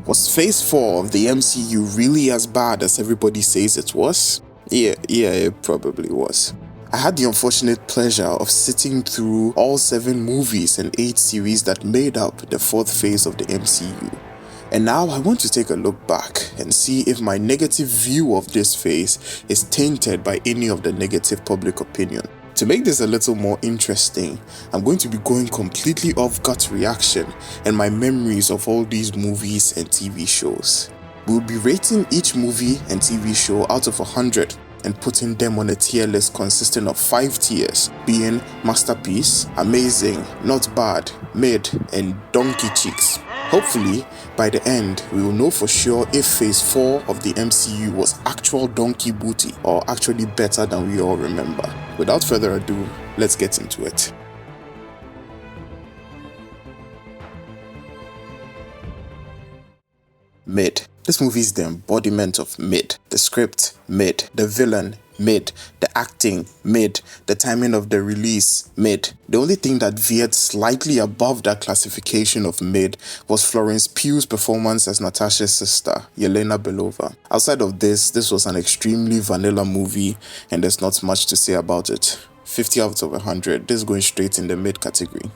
Was Phase 4 of the MCU really as bad as everybody says it was? Yeah, it probably was. I had the unfortunate pleasure of sitting through all 7 movies and 8 series that made up the 4th phase of the MCU. And now I want to take a look back and see if my negative view of this phase is tainted by any of the negative public opinion. To make this a little more interesting, I'm going to be going completely off gut reaction and my memories of all these movies and TV shows. We'll be rating each movie and TV show out of 100 and putting them on a tier list consisting of 5 tiers, being masterpiece, amazing, not bad, mid, and donkey cheeks. Hopefully, by the end, we will know for sure if Phase 4 of the MCU was actual donkey booty or actually better than we all remember. Without further ado, let's get into it. Mid. This movie is the embodiment of mid. The script, mid. The villain, mid. The acting, mid. The timing of the release, mid. The only thing that veered slightly above that classification of mid was Florence Pugh's performance as Natasha's sister, Yelena Belova. Outside of this was an extremely vanilla movie and there's not much to say about it. 50 out of 100, this is going straight in the mid category.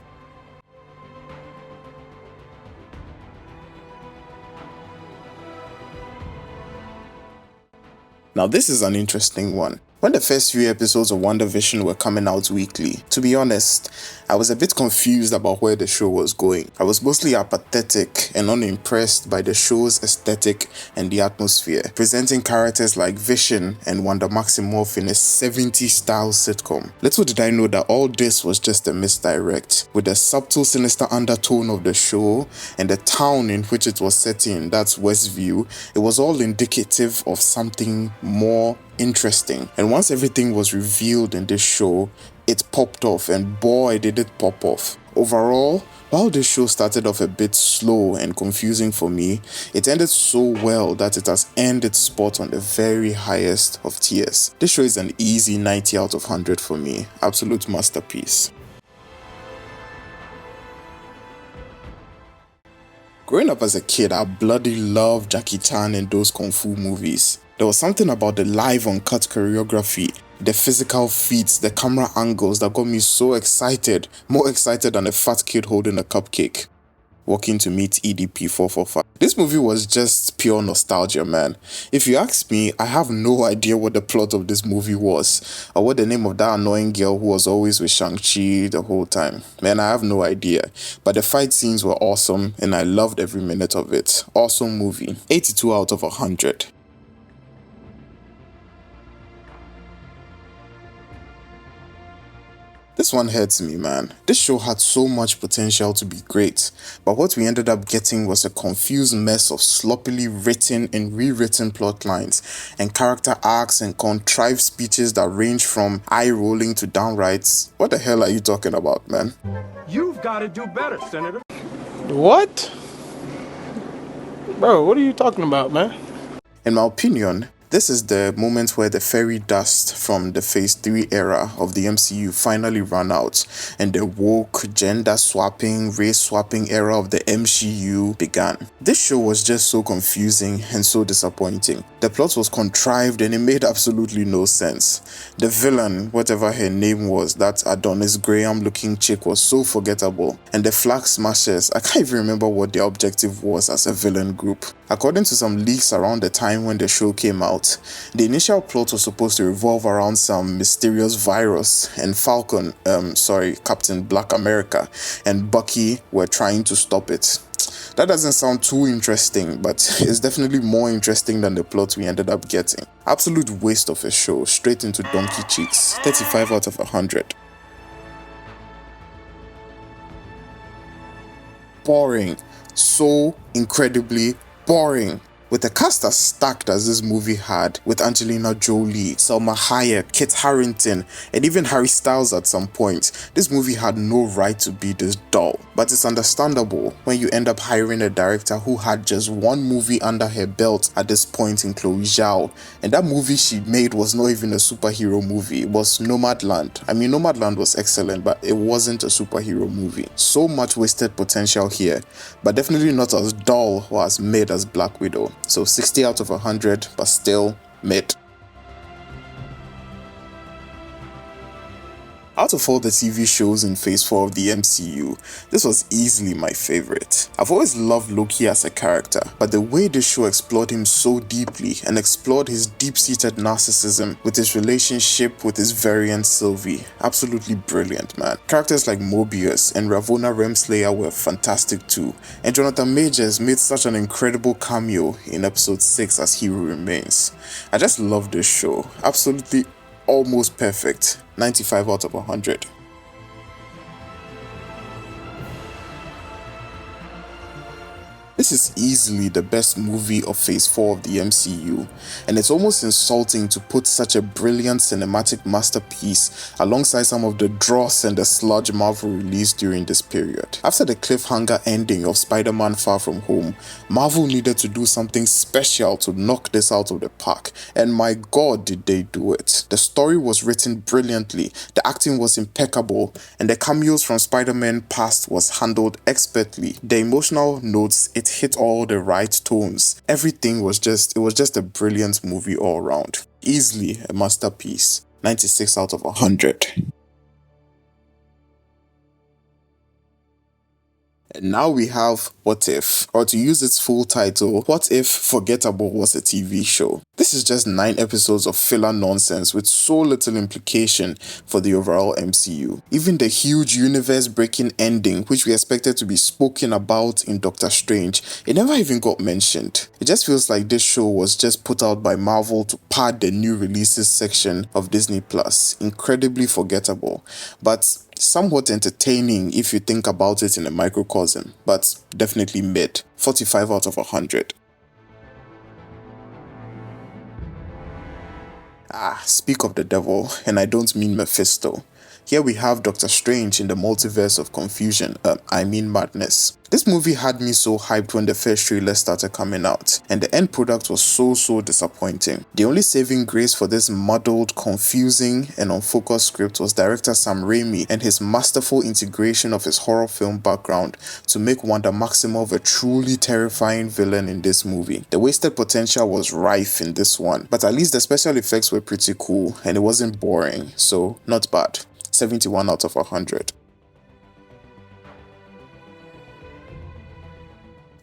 Now this is an interesting one. When the first few episodes of WandaVision were coming out weekly, to be honest, I was a bit confused about where the show was going. I was mostly apathetic and unimpressed by the show's aesthetic and the atmosphere, presenting characters like Vision and Wanda Maximoff in a 70s style sitcom. Little did I know that all this was just a misdirect. With the subtle sinister undertone of the show and the town in which it was set in, that's Westview, it was all indicative of something more interesting. And once everything was revealed in this show, it popped off, and boy did it pop off. Overall, while this show started off a bit slow and confusing for me, it ended so well that it has earned its spot on the very highest of tiers. This show is an easy 90 out of 100 for me. Absolute masterpiece. Growing up as a kid, I bloody loved Jackie Chan and those kung fu movies. There was something about the live uncut choreography, the physical feats, the camera angles that got me so excited, more excited than a fat kid holding a cupcake walking to meet EDP 445. This movie was just pure nostalgia, man. If you ask me, I have no idea what the plot of this movie was, or what the name of that annoying girl who was always with Shang-Chi the whole time. Man, I have no idea. But the fight scenes were awesome, and I loved every minute of it. Awesome movie. 82 out of 100. This one hurts me, man. This show had so much potential to be great, but what we ended up getting was a confused mess of sloppily written and rewritten plot lines, and character arcs and contrived speeches that range from eye-rolling to downright, what the hell are you talking about, man? You've got to do better, Senator. What? Bro, what are you talking about, man? In my opinion, this is the moment where the fairy dust from the Phase 3 era of the MCU finally ran out, and the woke, gender-swapping, race-swapping era of the MCU began. This show was just so confusing and so disappointing. The plot was contrived and it made absolutely no sense. The villain, whatever her name was, that Adonis Graham-looking chick, was so forgettable. And the Flag Smashers, I can't even remember what their objective was as a villain group. According to some leaks around the time when the show came out, the initial plot was supposed to revolve around some mysterious virus, and Falcon, Captain Black America, and Bucky were trying to stop it. That doesn't sound too interesting, but it's definitely more interesting than the plot we ended up getting. Absolute waste of a show, straight into donkey cheeks. 35 out of 100. Boring. So incredibly boring. With a cast as stacked as this movie had, with Angelina Jolie, Salma Hayek, Kit Harington, and even Harry Styles at some point, this movie had no right to be this dull. But it's understandable when you end up hiring a director who had just one movie under her belt at this point in Chloe Zhao, and that movie she made was not even a superhero movie, it was Nomadland. I mean, Nomadland was excellent, but it wasn't a superhero movie. So much wasted potential here, but definitely not as dull or as mid as Black Widow. So 60 out of 100, but still mid. Out of all the TV shows in Phase 4 of the MCU, this was easily my favorite. I've always loved Loki as a character, but the way this show explored him so deeply and explored his deep-seated narcissism with his relationship with his variant Sylvie, absolutely brilliant, man. Characters like Mobius and Ravonna Renslayer were fantastic too, and Jonathan Majors made such an incredible cameo in episode 6 as Hero Remains. I just love this show, absolutely almost perfect, 95 out of 100. This is easily the best movie of Phase 4 of the MCU, and it's almost insulting to put such a brilliant cinematic masterpiece alongside some of the dross and the sludge Marvel released during this period. After the cliffhanger ending of Spider-Man Far From Home, Marvel needed to do something special to knock this out of the park, and my god did they do it. The story was written brilliantly, the acting was impeccable, and the cameos from Spider-Man past was handled expertly. The emotional notes, it hit all the right tones. Everything was just a brilliant movie all around. Easily a masterpiece. 96 out of 100. And now we have What If, or to use its full title, What If Forgettable Was a TV Show. This is just 9 episodes of filler nonsense with so little implication for the overall MCU. Even the huge universe-breaking ending, which we expected to be spoken about in Doctor Strange, it never even got mentioned. It just feels like this show was just put out by Marvel to pad the new releases section of Disney+. Incredibly forgettable, but somewhat entertaining if you think about it in a microcosm, but definitely mid. 45 out of 100. Speak of the devil, and I don't mean Mephisto. Here we have Doctor Strange in the Multiverse of Confusion, Madness. This movie had me so hyped when the first trailer started coming out, and the end product was so disappointing. The only saving grace for this muddled, confusing, and unfocused script was director Sam Raimi and his masterful integration of his horror film background to make Wanda Maximoff a truly terrifying villain in this movie. The wasted potential was rife in this one, but at least the special effects were pretty cool, and it wasn't boring, so not bad. 71 out of 100.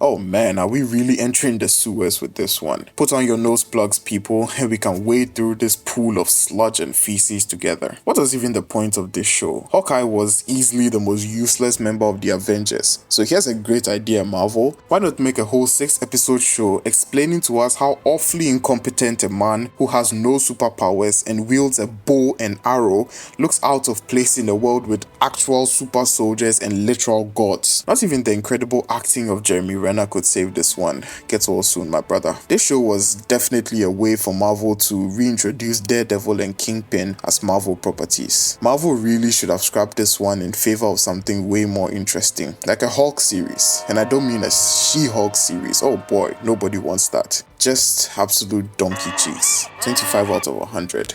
Oh man, are we really entering the sewers with this one? Put on your nose plugs, people, and we can wade through this pool of sludge and feces together. What was even the point of this show? Hawkeye was easily the most useless member of the Avengers. So here's a great idea, Marvel. Why not make a whole 6-episode show explaining to us how awfully incompetent a man who has no superpowers and wields a bow and arrow looks out of place in a world with actual super soldiers and literal gods. Not even the incredible acting of Jeremy Renner could save this one. Get well soon, my brother. This show was definitely a way for Marvel to reintroduce Daredevil and Kingpin as Marvel properties. Marvel really should have scrapped this one in favor of something way more interesting, like a Hulk series. And I don't mean a She-Hulk series. Oh boy, nobody wants that. Just absolute donkey cheese. 25 out of 100.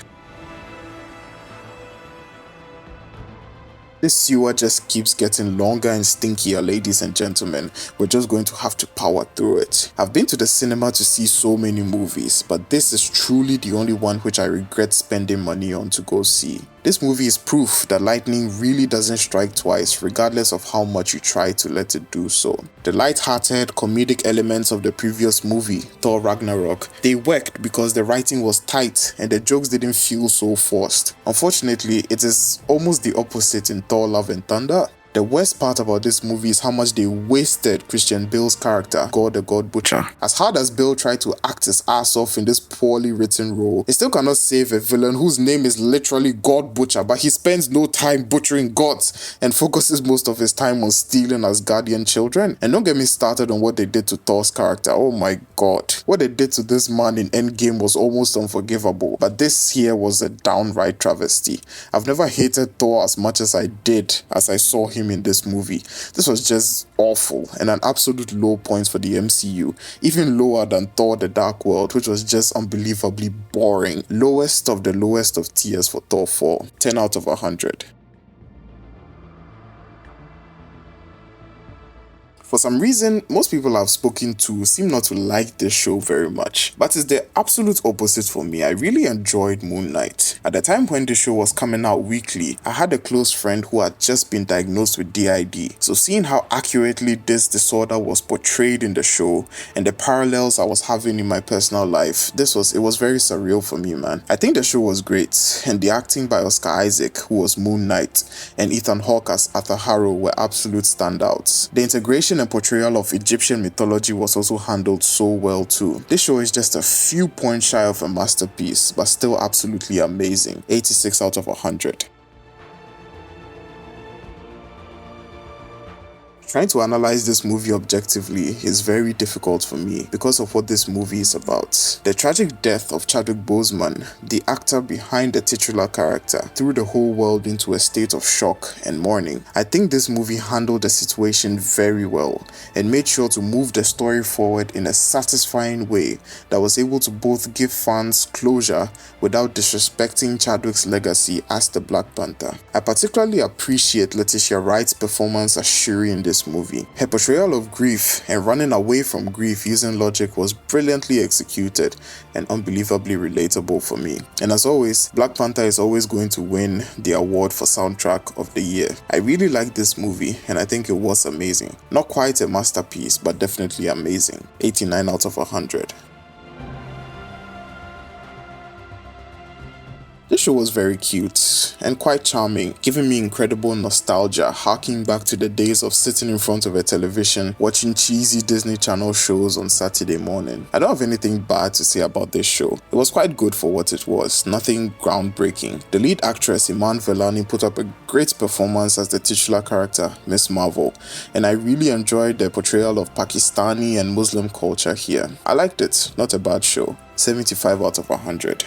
This sewer just keeps getting longer and stinkier, ladies and gentlemen. We're just going to have to power through it. I've been to the cinema to see so many movies, but this is truly the only one which I regret spending money on to go see. This movie is proof that lightning really doesn't strike twice, regardless of how much you try to let it do so. The light-hearted, comedic elements of the previous movie, Thor Ragnarok, they worked because the writing was tight and the jokes didn't feel so forced. Unfortunately, it is almost the opposite in Thor Love and Thunder. The worst part about this movie is how much they wasted Christian Bale's character, God the God Butcher. As hard as Bale tried to act his ass off in this poorly written role, he still cannot save a villain whose name is literally God Butcher, but he spends no time butchering gods and focuses most of his time on stealing Asgardian children. And don't get me started on what they did to Thor's character. Oh my god. What they did to this man in Endgame was almost unforgivable, but this here was a downright travesty. I've never hated Thor as much as I did as I saw him in this movie. This was just awful and an absolute low point for the MCU, even lower than Thor the Dark World, which was just unbelievably boring. Lowest of the lowest of tiers for Thor 4. 10 out of 100. For some reason, most people I've spoken to seem not to like this show very much, but it's the absolute opposite for me. I really enjoyed Moon Knight. At the time when the show was coming out weekly, I had a close friend who had just been diagnosed with DID, so seeing how accurately this disorder was portrayed in the show and the parallels I was having in my personal life, it was very surreal for me, man. I think the show was great, and the acting by Oscar Isaac, who was Moon Knight, and Ethan Hawke as Arthur Harrow were absolute standouts. The integration and portrayal of Egyptian mythology was also handled so well too. This show is just a few points shy of a masterpiece, but still absolutely amazing. 86 out of 100. Trying to analyze this movie objectively is very difficult for me because of what this movie is about. The tragic death of Chadwick Boseman, the actor behind the titular character, threw the whole world into a state of shock and mourning. I think this movie handled the situation very well and made sure to move the story forward in a satisfying way that was able to both give fans closure without disrespecting Chadwick's legacy as the Black Panther. I particularly appreciate Letitia Wright's performance as Shuri in this movie. Her portrayal of grief and running away from grief using logic was brilliantly executed and unbelievably relatable for me. And as always, Black Panther is always going to win the award for soundtrack of the year. I really like this movie and I think it was amazing. Not quite a masterpiece, but definitely amazing. 89 out of 100. This show was very cute and quite charming, giving me incredible nostalgia, harking back to the days of sitting in front of a television watching cheesy Disney Channel shows on Saturday morning. I don't have anything bad to say about this show. It was quite good for what it was, nothing groundbreaking. The lead actress Iman Vellani put up a great performance as the titular character, Miss Marvel, and I really enjoyed the portrayal of Pakistani and Muslim culture here. I liked it, not a bad show. 75 out of 100.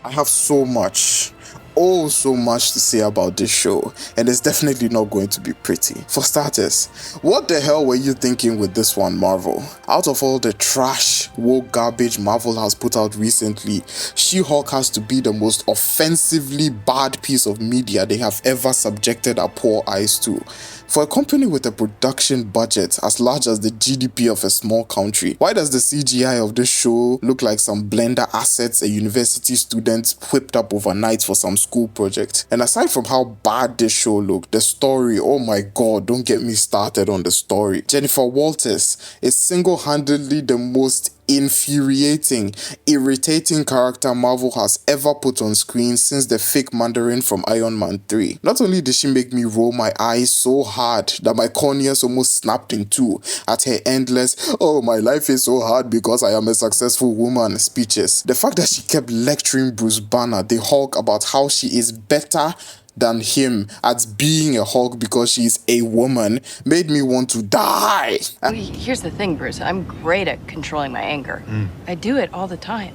I have so much to say about this show, and it's definitely not going to be pretty. For starters, what the hell were you thinking with this one, Marvel? Out of all the trash, woke garbage Marvel has put out recently, She-Hulk has to be the most offensively bad piece of media they have ever subjected our poor eyes to. For a company with a production budget as large as the GDP of a small country, why does the CGI of this show look like some Blender assets a university student whipped up overnight for some school project? And aside from how bad this show looked, the story, oh my god, don't get me started on the story. Jennifer Walters is single-handedly the most infuriating, irritating character Marvel has ever put on screen since the fake Mandarin from Iron Man 3. Not only did she make me roll my eyes so hard that my corneas almost snapped in two at her endless, "oh, my life is so hard because I am a successful woman" speeches. The fact that she kept lecturing Bruce Banner, the Hulk, about how she is better than him at being a Hulk because she's a woman made me want to die. Here's the thing, Bruce. I'm great at controlling my anger. I do it all the time.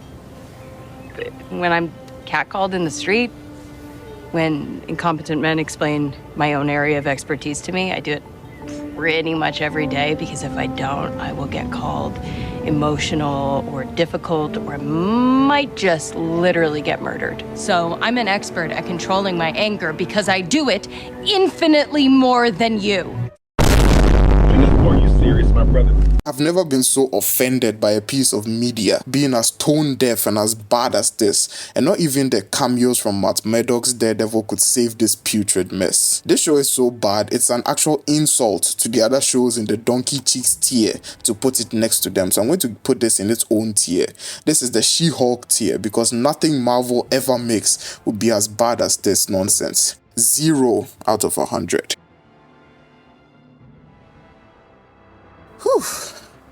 When I'm catcalled in the street, when incompetent men explain my own area of expertise to me, I do it pretty much every day, because if I don't, I will get called emotional or difficult, or I might just literally get murdered. So I'm an expert at controlling my anger because I do it infinitely more than you. Are you serious? serious, my brother. I've never been so offended by a piece of media being as tone deaf and as bad as this, and not even the cameos from Matt Murdock's Daredevil could save this putrid mess. This show is so bad, it's an actual insult to the other shows in the Donkey Cheeks tier to put it next to them, so I'm going to put this in its own tier. This is the She-Hulk tier, because nothing Marvel ever makes would be as bad as this nonsense. 0 out of 100. Whew.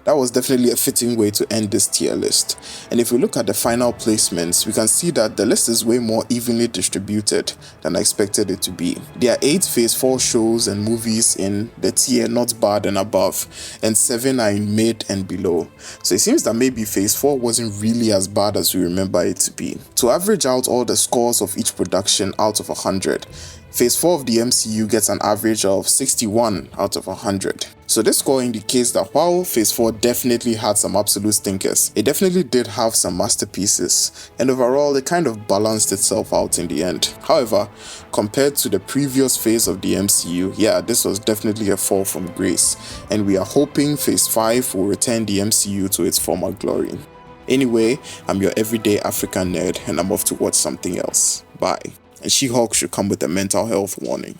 That was definitely a fitting way to end this tier list. And if we look at the final placements, we can see that the list is way more evenly distributed than I expected it to be. There are 8 Phase 4 shows and movies in the tier not bad and above, and 7 are in mid and below. So it seems that maybe Phase 4 wasn't really as bad as we remember it to be. To average out all the scores of each production out of 100, Phase 4 of the MCU gets an average of 61 out of 100. So this score indicates that while Phase 4 definitely had some absolute stinkers, it definitely did have some masterpieces, and overall it kind of balanced itself out in the end. However, compared to the previous phase of the MCU, yeah, this was definitely a fall from grace, and we are hoping Phase 5 will return the MCU to its former glory. Anyway, I'm your everyday African nerd, and I'm off to watch something else. Bye. And She-Hulk should come with a mental health warning.